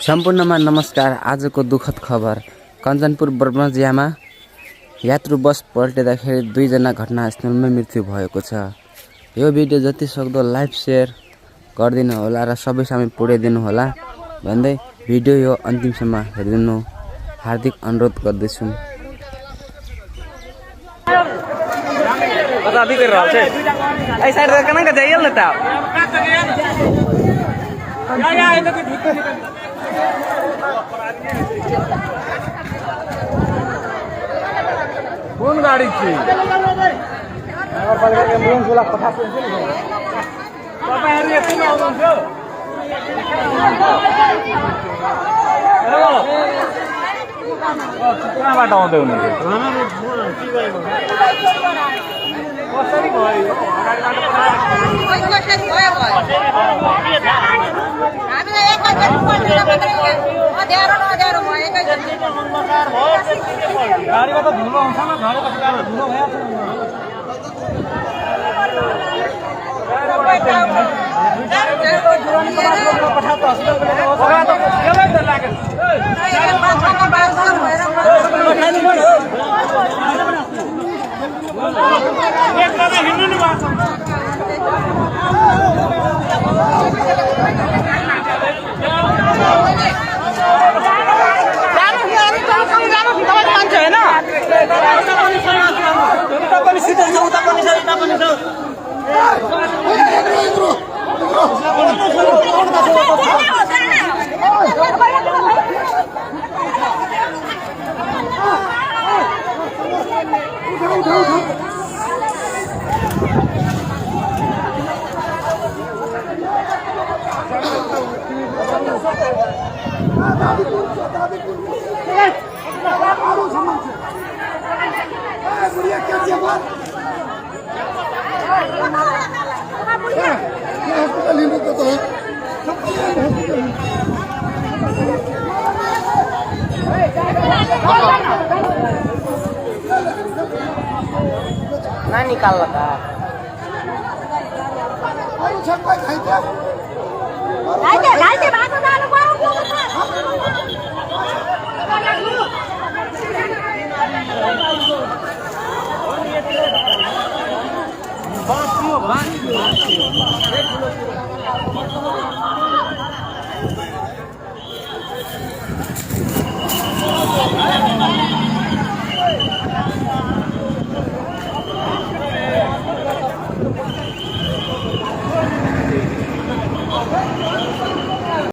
सम्पूर्णमा नमस्कार। आजको दुःखद खबर, कञ्चनपुर बर्मजियामा यात्रु बस पल्टिँदाखेरि 2 जना घटनास्थलमै मृत्यु भएको छ। यो भिडियो जति सक्दो लाइभ शेयर गरिदिनु होला र सबैसम्म पुर्याइदिनु होला भन्दै भिडियो यो अन्तिमसम्म हेरिदिनु हार्दिक अनुरोध गर्दैछु। कौन गाड़ी थी? एम्बुलेंस वाला पठा कितना बाटा आउँदै हुनुहुन्छ? कसरी भयो? हामीलाई एकैचोटि पल्टेर मात्रै अँध्यारो नअँध्यारो भयो एकैचोटि। गाडीमा त धुलो आउँछ न, घरको गाडी धुलो भइहाल्छ नि। निकाल लगा आइके